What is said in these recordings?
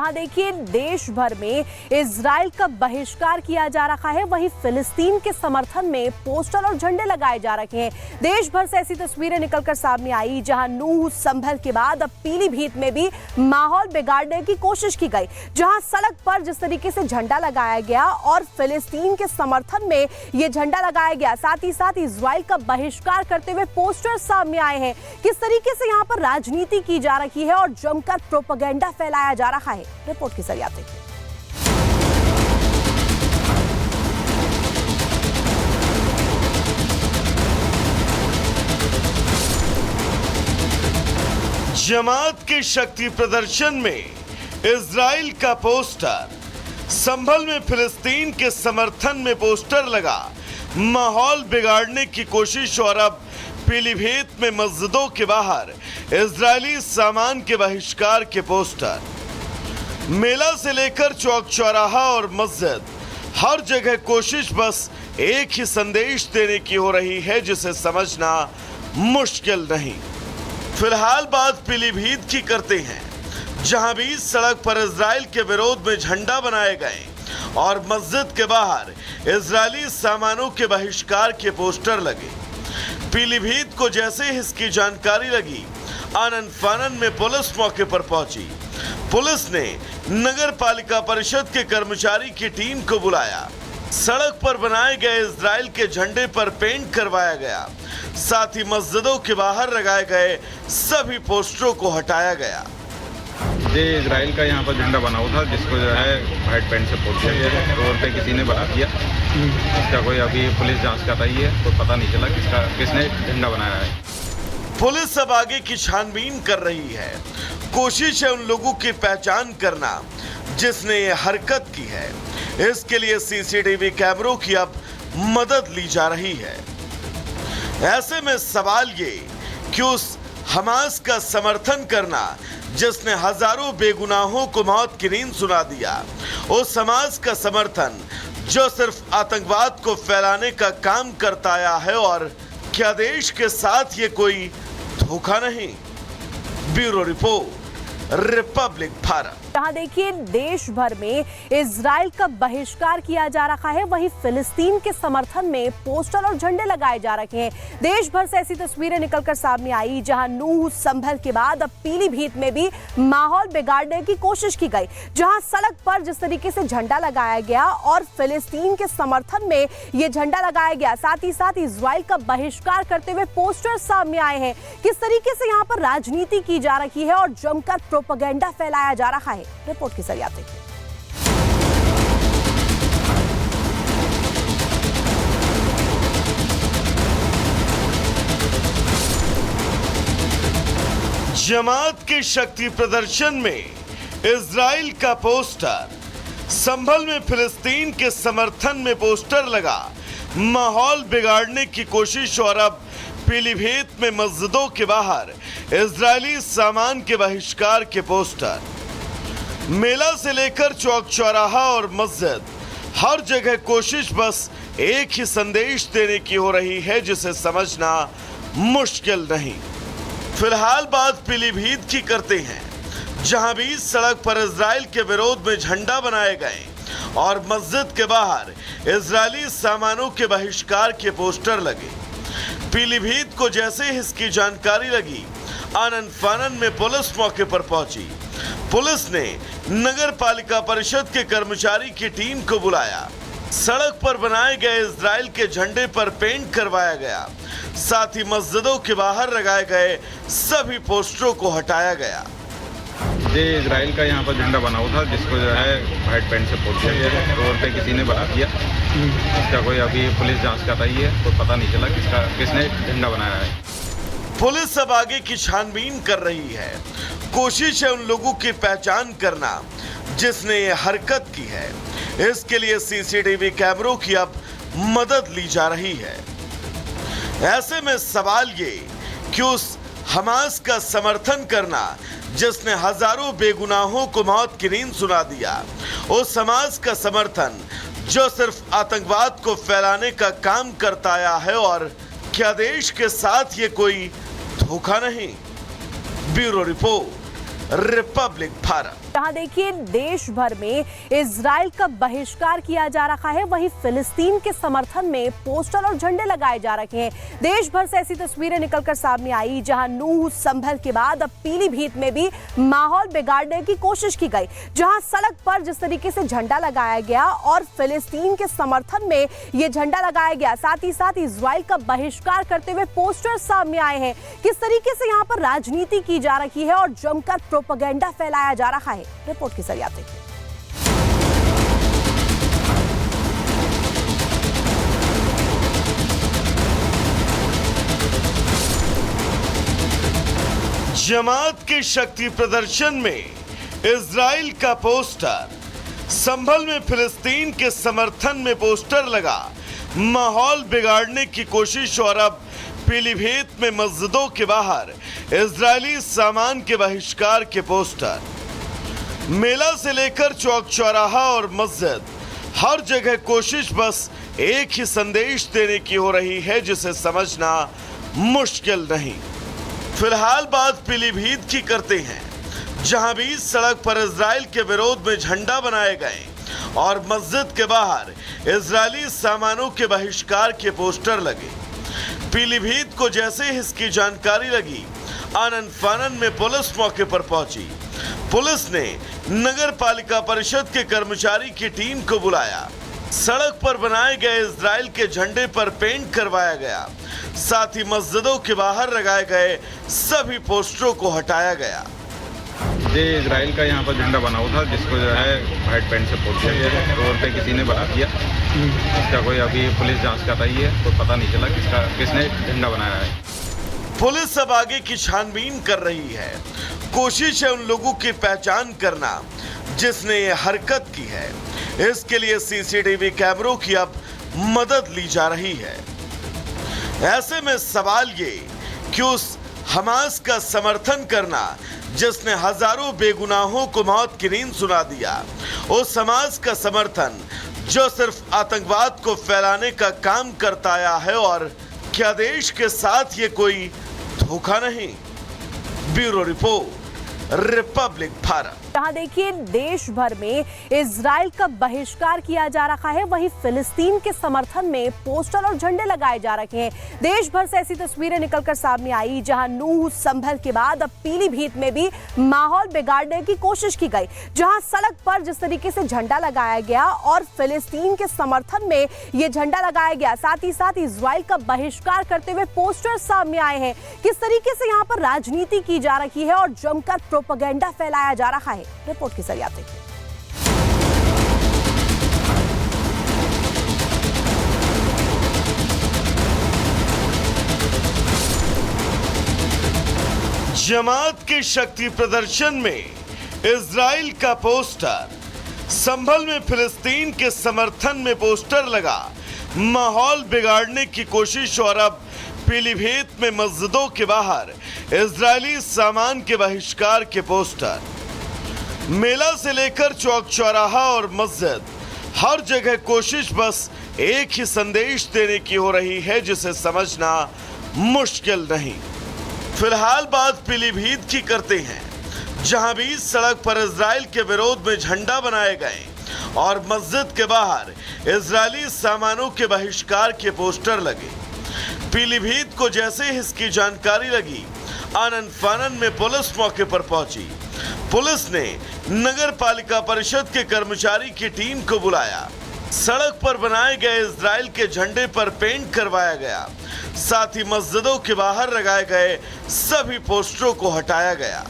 जहां देखिए देश भर में इजराइल का बहिष्कार किया जा रहा है, वहीं फिलिस्तीन के समर्थन में पोस्टर और झंडे लगाए जा रहे हैं। देश भर से ऐसी तस्वीरें निकलकर सामने आई जहां नूह संभल के बाद अब पीलीभीत में भी माहौल बिगाड़ने की कोशिश की गई, जहां सड़क पर जिस तरीके से झंडा लगाया गया और फिलिस्तीन के समर्थन में यह झंडा लगाया गया, साथ ही साथ इजराइल का बहिष्कार करते हुए पोस्टर सामने आए हैं। किस तरीके से यहां पर राजनीति की जा रही है और जमकर प्रोपेगेंडा फैलाया जा रहा है, रिपोर्ट के जरिए देखिए। जमात के शक्ति प्रदर्शन में इजराइल का पोस्टर, संभल में फिलिस्तीन के समर्थन में पोस्टर लगा, माहौल बिगाड़ने की कोशिश और अब पीलीभीत में मस्जिदों के बाहर इजरायली सामान के बहिष्कार के पोस्टर। मेला से लेकर चौक चौराहा और मस्जिद, हर जगह कोशिश बस एक ही संदेश देने की हो रही है जिसे समझना मुश्किल नहीं। फिलहाल बात पीलीभीत की करते हैं, जहां भी सड़क पर इजराइल के विरोध में झंडा बनाए गए और मस्जिद के बाहर इजरायली सामानों के बहिष्कार के पोस्टर लगे। पीलीभीत को जैसे ही इसकी जानकारी लगी, आनन फानन में पुलिस मौके पर पहुंची। पुलिस ने नगर पालिका परिषद के कर्मचारी की टीम को बुलाया। सड़क पर बनाए गए इजराइल के झंडे पर पेंट करवाया गया, साथ ही मस्जिदों के बाहर लगाए गए सभी पोस्टरों को हटाया गया। ये इजराइल का यहाँ पर झंडा बना हुआ था, जिसको जो है वाइट पेंट से पोत दिया गया। रोड पे किसी ने बना दिया, इसका कोई अभी पुलिस जांच कर रही है, कोई पता नहीं चला किसने झंडा बनाया है। पुलिस अब आगे की छानबीन कर रही है। कोशिश है उन लोगों की पहचान करना जिसने ये हरकत की है। इसके लिए सीसीटीवी कैमरों की अब मदद ली जा रही है। ऐसे में सवाल ये कि उस हमास का समर्थन करना जिसने हजारों बेगुनाहों को मौत की नींद सुना दिया, उस हमास का समर्थन जो सिर्फ आतंकवाद को फैलाने का काम करता आया है, और क्या देश के साथ ये कोई धोखा नहीं? Bureau report, Republic Bharat. जहां देखिए देश भर में इजराइल का बहिष्कार किया जा रहा है, वहीं फिलिस्तीन के समर्थन में पोस्टर और झंडे लगाए जा रहे हैं। देश भर से ऐसी तस्वीरें निकलकर सामने आई जहां नूह संभल के बाद अब पीलीभीत में भी माहौल बिगाड़ने की कोशिश की गई, जहां सड़क पर जिस तरीके से झंडा लगाया गया और फिलिस्तीन के समर्थन में यह झंडा लगाया गया, साथ ही साथ इजराइल का बहिष्कार करते हुए पोस्टर सामने आए हैं। किस तरीके से यहां पर राजनीति की जा रही है और जमकर प्रोपेगेंडा फैलाया जा रहा है, रिपोर्ट के जरिए देखिए। जमात के शक्ति प्रदर्शन में इजराइल का पोस्टर, संभल में फिलिस्तीन के समर्थन में पोस्टर लगा, माहौल बिगाड़ने की कोशिश और अब पीलीभीत में मस्जिदों के बाहर इजरायली सामान के बहिष्कार के पोस्टर। मेला से लेकर चौक चौराहा और मस्जिद, हर जगह कोशिश बस एक ही संदेश देने की हो रही है जिसे समझना मुश्किल नहीं। फिलहाल बात पीलीभीत की करते हैं, जहां भी सड़क पर इजराइल के विरोध में झंडा बनाए गए और मस्जिद के बाहर इजरायली सामानों के बहिष्कार के पोस्टर लगे। पीलीभीत को जैसे ही इसकी जानकारी लगी, आनन फानन में पुलिस मौके पर पहुंची। पुलिस ने नगर पालिका परिषद के कर्मचारी की टीम को बुलाया। सड़क पर बनाए गए इजराइल के झंडे पर पेंट करवाया गया, साथ ही मस्जिदों के बाहर लगाए गए सभी पोस्टरों को हटाया गया। ये इजराइल का यहाँ पर झंडा बना हुआ था, जिसको जो है वाइट पेंट से पोत दिया गया। रोड पे किसी ने बना दिया, इसका कोई अभी पुलिस जांच कर रही है, कोई पता नहीं चला किसने झंडा बनाया है। पुलिस अब आगे की छानबीन कर रही है। कोशिश है उन लोगों की पहचान करना जिसने ये हरकत की है। इसके लिए सीसीटीवी कैमरों की अब मदद ली जा रही है। ऐसे में सवाल ये कि उस हमास का समर्थन करना जिसने हजारों बेगुनाहों को मौत की नींद सुना दिया, उस हमास का समर्थन जो सिर्फ आतंकवाद को फैलाने का काम करता आया है, और क्या देश के साथ ये कोई धोखा नहीं? Bureau report, Republic Bharat. जहां देखिए देश भर में इजराइल का बहिष्कार किया जा रहा है, वहीं फिलिस्तीन के समर्थन में पोस्टर और झंडे लगाए जा रहे हैं। देश भर से ऐसी तस्वीरें निकलकर सामने आई जहां नूह संभल के बाद अब पीलीभीत में भी माहौल बिगाड़ने की कोशिश की गई, जहां सड़क पर जिस तरीके से झंडा लगाया गया और फिलिस्तीन के समर्थन में यह झंडा लगाया गया, साथ ही साथ इजराइल का बहिष्कार करते हुए पोस्टर सामने आए हैं। किस तरीके से यहां पर राजनीति की जा रही है और जमकर प्रोपेगेंडा फैलाया जा रहा है, रिपोर्ट के जरिए देखिए। जमात के शक्ति प्रदर्शन में इजराइल का पोस्टर, संभल में फिलिस्तीन के समर्थन में पोस्टर लगा, माहौल बिगाड़ने की कोशिश और अब पीलीभीत में मस्जिदों के बाहर इजरायली सामान के बहिष्कार के पोस्टर। मेला से लेकर चौक चौराहा और मस्जिद, हर जगह कोशिश बस एक ही संदेश देने की हो रही है जिसे समझना मुश्किल नहीं। फिलहाल बात पीलीभीत की करते हैं, जहां भी सड़क पर इजराइल के विरोध में झंडा बनाए गए और मस्जिद के बाहर इजरायली सामानों के बहिष्कार के पोस्टर लगे। पीलीभीत को जैसे ही इसकी जानकारी लगी, आनन फानन में पुलिस मौके पर पहुंची। पुलिस ने नगर पालिका परिषद के कर्मचारी की टीम को बुलाया। सड़क पर बनाए गए इजराइल के झंडे पर पेंट करवाया गया, साथ ही मस्जिदों के बाहर लगाए गए सभी पोस्टरों को हटाया गया। ये इजराइल का यहाँ पर झंडा बना हुआ था, जिसको जो है वाइट पेंट से पोत दिया गया। रोड पे किसी ने बना दिया, इसका कोई अभी पुलिस जांच कर रही है, कोई पता नहीं चला किसने झंडा बनाया है। पुलिस अब आगे की छानबीन कर रही है। कोशिश है उन लोगों की पहचान करना जिसने ये हरकत की है। इसके लिए सीसीटीवी कैमरों की अब मदद ली जा रही है। ऐसे में सवाल ये कि उस हमास का समर्थन करना जिसने हजारों बेगुनाहों को मौत की नींद सुना दिया, उस हमास का समर्थन जो सिर्फ आतंकवाद को फैलाने का काम करता आया है, और क्या देश के साथ ये कोई धोखा नहीं? Bureau report, Republic Bharat. जहां देखिए देश भर में इजराइल का बहिष्कार किया जा रहा है, वहीं फिलिस्तीन के समर्थन में पोस्टर और झंडे लगाए जा रहे हैं। देश भर से ऐसी तस्वीरें निकलकर सामने आई जहां नूह संभल के बाद अब पीलीभीत में भी माहौल बिगाड़ने की कोशिश की गई, जहां सड़क पर जिस तरीके से झंडा लगाया गया और फिलिस्तीन के समर्थन में यह झंडा लगाया गया, साथ ही साथ इजराइल का बहिष्कार करते हुए पोस्टर सामने आए हैं। किस तरीके से यहां पर राजनीति की जा रही है और जमकर प्रोपेगेंडा फैलाया जा रहा है, रिपोर्ट के जरिए देखिए। जमात के शक्ति प्रदर्शन में इजराइल का पोस्टर, संभल में फिलिस्तीन के समर्थन में पोस्टर लगा, माहौल बिगाड़ने की कोशिश और अब पीलीभीत में मस्जिदों के बाहर इजरायली सामान के बहिष्कार के पोस्टर। मेला से लेकर चौक चौराहा और मस्जिद, हर जगह कोशिश बस एक ही संदेश देने की हो रही है जिसे समझना मुश्किल नहीं। फिलहाल बात पीलीभीत की करते हैं, जहां भी सड़क पर इजराइल के विरोध में झंडा बनाए गए और मस्जिद के बाहर इजरायली सामानों के बहिष्कार के पोस्टर लगे। पीलीभीत को जैसे ही इसकी जानकारी लगी, आनन फानन में पुलिस मौके पर पहुंची। पुलिस ने नगर पालिका परिषद के कर्मचारी की टीम को बुलाया। सड़क पर बनाए गए इजराइल के झंडे पर पेंट करवाया गया, साथ ही मस्जिदों के बाहर लगाए गए सभी पोस्टरों को हटाया गया।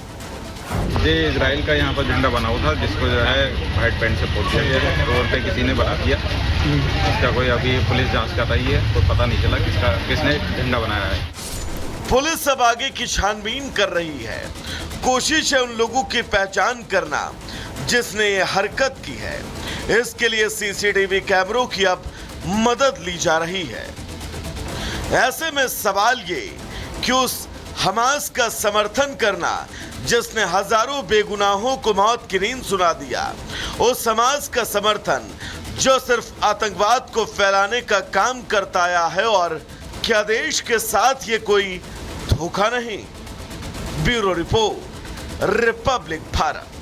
ये इजराइल का यहाँ पर झंडा बना हुआ था, जिसको जो है वाइट पेंट से पोत दिया गया। रोड पे किसी ने बना दिया, इसका कोई अभी पुलिस जांच कर रही है, कोई पता नहीं चला किसने झंडा बनाया है। पुलिस अब आगे की छानबीन कर रही है। कोशिश है उन लोगों की पहचान करना जिसने ये हरकत की है। इसके लिए सीसीटीवी कैमरों की अब मदद ली जा रही है। ऐसे में सवाल ये कि उस हमास का समर्थन करना जिसने हजारों बेगुनाहों को मौत की नींद सुना दिया, उस हमास का समर्थन जो सिर्फ आतंकवाद को फैलाने का काम करता आया है, और क्या देश के साथ ये कोई धोखा नहीं? Bureau report, Republic Bharat.